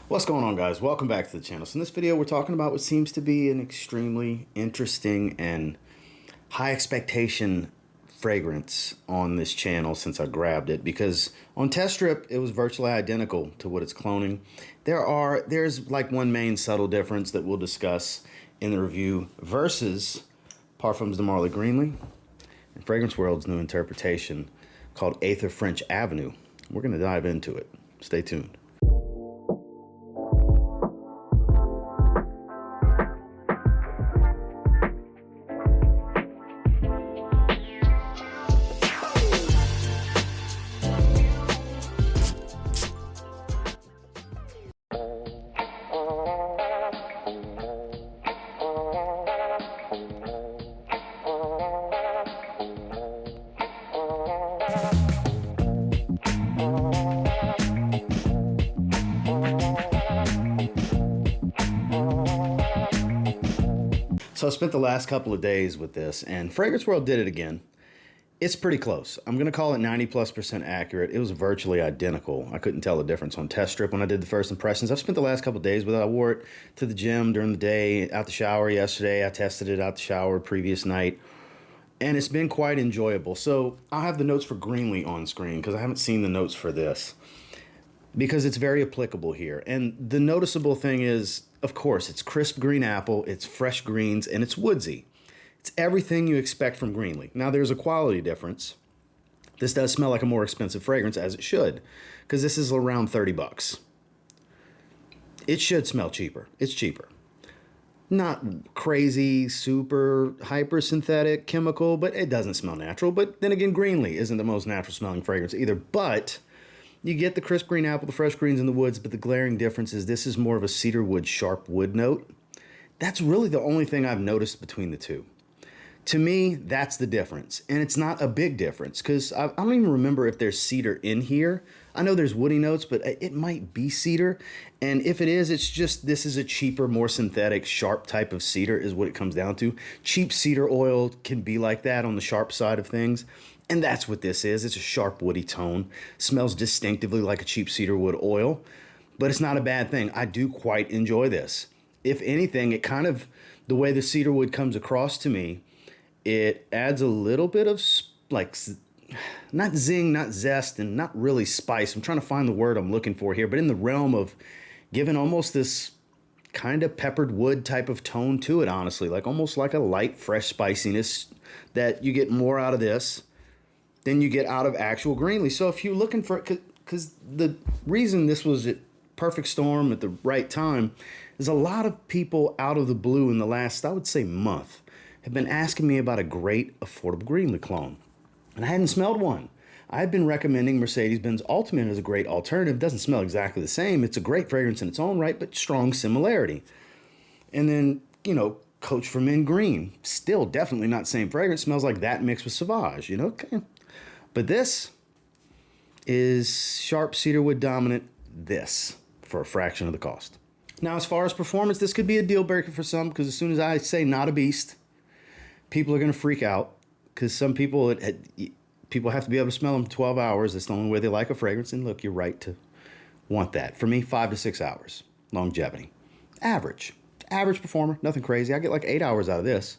What's going on, guys? Welcome back to the channel. So in this video we're talking about what seems to be an extremely interesting and high expectation fragrance on this channel since I grabbed it, because on test strip it was virtually identical to what it's cloning. There's like one main subtle difference that we'll discuss in the review versus Parfums de Greenley and Fragrance World's new interpretation called Aether French Avenue. We're going to dive into it. Stay tuned. So I spent the last couple of days with this, and Fragrance World did it again. It's pretty close. I'm going to call it 90+% accurate. It was virtually identical. I couldn't tell the difference on test strip when I did the first impressions. I've spent the last couple of days with it. I wore it to the gym during the day, out the shower yesterday. I tested it out the shower previous night, and it's been quite enjoyable. So I'll have the notes for Greenley on screen because I haven't seen the notes for this, because it's very applicable here. And the noticeable thing is, of course, it's crisp green apple, it's fresh greens, and it's woodsy. It's everything you expect from Greenley. Now, there's a quality difference. This does smell like a more expensive fragrance, as it should, because this is around 30 bucks. It should smell cheaper. It's cheaper. Not crazy, super, hyper synthetic chemical, but it doesn't smell natural. But then again, Greenley isn't the most natural smelling fragrance either. But you get the crisp green apple, the fresh greens in the woods, but the glaring difference is this is more of a cedar wood, sharp wood note. That's really the only thing I've noticed between the two. To me, that's the difference. And it's not a big difference, because I don't even remember if there's cedar in here. I know there's woody notes, but it might be cedar. And if it is, it's just this is a cheaper, more synthetic, sharp type of cedar is what it comes down to. Cheap cedar oil can be like that on the sharp side of things. And that's what this is. It's a sharp, woody tone. Smells distinctively like a cheap cedar wood oil, but it's not a bad thing. I do quite enjoy this. If anything, it kind of, the way the cedar wood comes across to me, it adds a little bit of like, not zing, not zest, and not really spice. I'm trying to find the word I'm looking for here, but in the realm of giving almost this kind of peppered wood type of tone to it, honestly, like almost like a light, fresh spiciness that you get more out of this than you get out of actual Greenley. So if you're looking for it, because the reason this was a perfect storm at the right time is a lot of people out of the blue in the last, I would say, month have been asking me about a great affordable Greenley clone. And I hadn't smelled one. I had been recommending Mercedes-Benz Ultimate as a great alternative. It doesn't smell exactly the same. It's a great fragrance in its own right, but strong similarity. And then, Coach for Men Green, still definitely not the same fragrance. Smells like that mixed with Sauvage, okay. But this is sharp cedarwood dominant, this for a fraction of the cost. Now, as far as performance, this could be a deal breaker for some, because as soon as I say not a beast, people are going to freak out, because some people, people have to be able to smell them 12 hours. That's the only way they like a fragrance. And look, you're right to want that. For me, 5 to 6 hours longevity. Average performer, nothing crazy. I get like 8 hours out of this.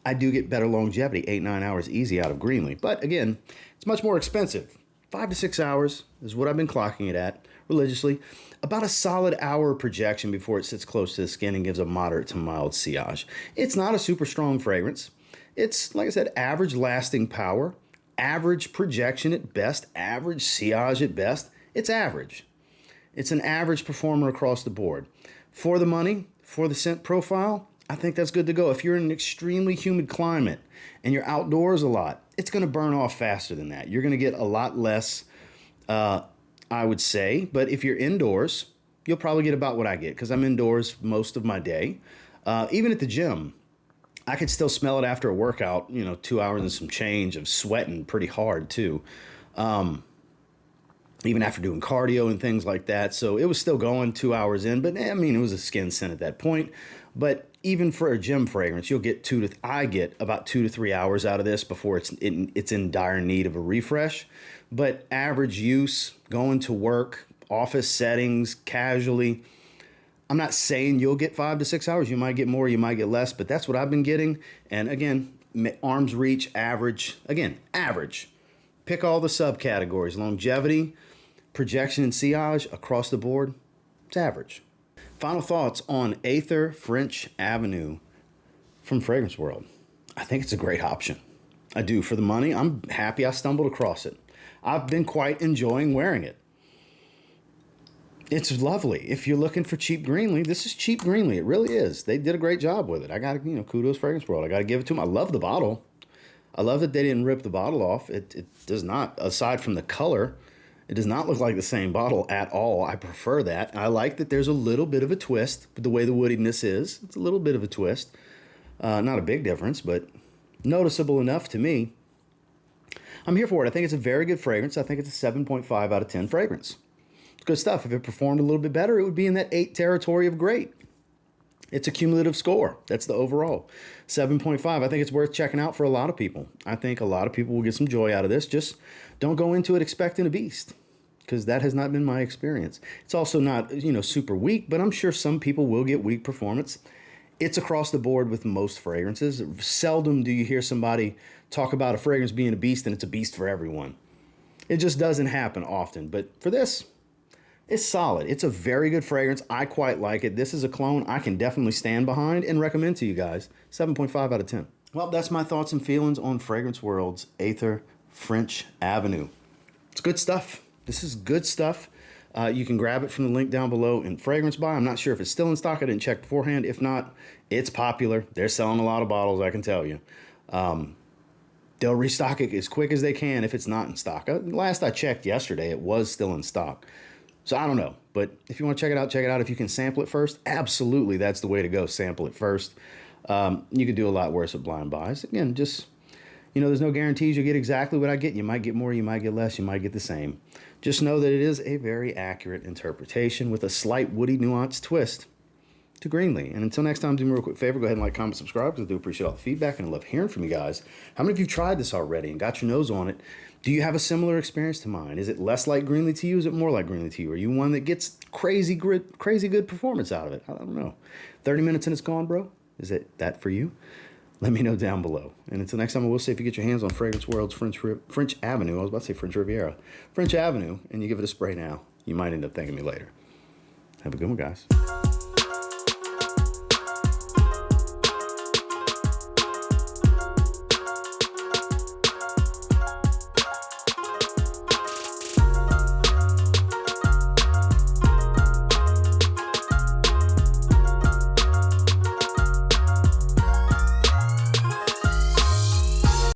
I do get better longevity, 8-9 hours easy out of Greenley. But again, it's much more expensive. 5 to 6 hours is what I've been clocking it at religiously. About a solid hour projection before it sits close to the skin and gives a moderate to mild sillage. It's not a super strong fragrance. It's, like I said, average lasting power, average projection at best, average sillage at best. It's average. It's an average performer across the board. For the money, for the scent profile, I think that's good to go. If you're in an extremely humid climate and you're outdoors a lot, it's going to burn off faster than that. You're going to get a lot less, I would say. But if you're indoors, you'll probably get about what I get, because I'm indoors most of my day. Even at the gym, I could still smell it after a workout, 2 hours and some change of sweating pretty hard too. Even after doing cardio and things like that. So it was still going 2 hours in, but it was a skin scent at that point. But even for a gym fragrance, I get about 2 to 3 hours out of this before it's in dire need of a refresh. But average use, going to work, office settings, casually, I'm not saying you'll get 5 to 6 hours. You might get more, you might get less, but that's what I've been getting. And again, arms reach, average. Again, average. Pick all the subcategories. Longevity, projection, and sillage across the board. It's average. Final thoughts on Aether French Avenue from Fragrance World. I think it's a great option. I do. For the money, I'm happy I stumbled across it. I've been quite enjoying wearing it. It's lovely. If you're looking for cheap Greenley, this is cheap Greenley. It really is. They did a great job with it. I got to, kudos Fragrance World. I got to give it to them. I love the bottle. I love that they didn't rip the bottle off. It does not, aside from the color, it does not look like the same bottle at all. I prefer that. I like that there's a little bit of a twist with the way the woodiness is. It's a little bit of a twist. Not a big difference, but noticeable enough to me. I'm here for it. I think it's a very good fragrance. I think it's a 7.5 out of 10 fragrance. Good stuff. If it performed a little bit better, it would be in that 8 territory of great. It's a cumulative score. That's the overall. 7.5. I think it's worth checking out for a lot of people. I think a lot of people will get some joy out of this. Just don't go into it expecting a beast, because that has not been my experience. It's also not, super weak, but I'm sure some people will get weak performance. It's across the board with most fragrances. Seldom do you hear somebody talk about a fragrance being a beast and it's a beast for everyone. It just doesn't happen often. But for this, it's solid. It's a very good fragrance. I quite like it. This is a clone I can definitely stand behind and recommend to you guys. 7.5 out of 10. Well, that's my thoughts and feelings on Fragrance World's Aether French Avenue. It's good stuff. This is good stuff. You can grab it from the link down below in Fragrance Buy. I'm not sure if it's still in stock. I didn't check beforehand. If not, it's popular. They're selling a lot of bottles, I can tell you. They'll restock it as quick as they can if it's not in stock. Last I checked yesterday, it was still in stock. So I don't know, but if you want to check it out, check it out. If you can sample it first, absolutely, that's the way to go. Sample it first. You could do a lot worse with blind buys. Again, just, there's no guarantees you'll get exactly what I get. You might get more, you might get less, you might get the same. Just know that it is a very accurate interpretation with a slight woody nuanced twist to Greenley. And until next time, do me a real quick favor. Go ahead and like, comment, subscribe, because I do appreciate all the feedback and I love hearing from you guys. How many of you tried this already and got your nose on it? Do you have a similar experience to mine? Is it less like Greenley to you? Is it more like Greenley to you? Are you one that gets crazy good performance out of it? I don't know. 30 minutes and it's gone, bro? Is it that for you? Let me know down below. And until next time, I will say, if you get your hands on Fragrance World's French Avenue, I was about to say French Riviera, French Avenue, and you give it a spray now, you might end up thanking me later. Have a good one, guys.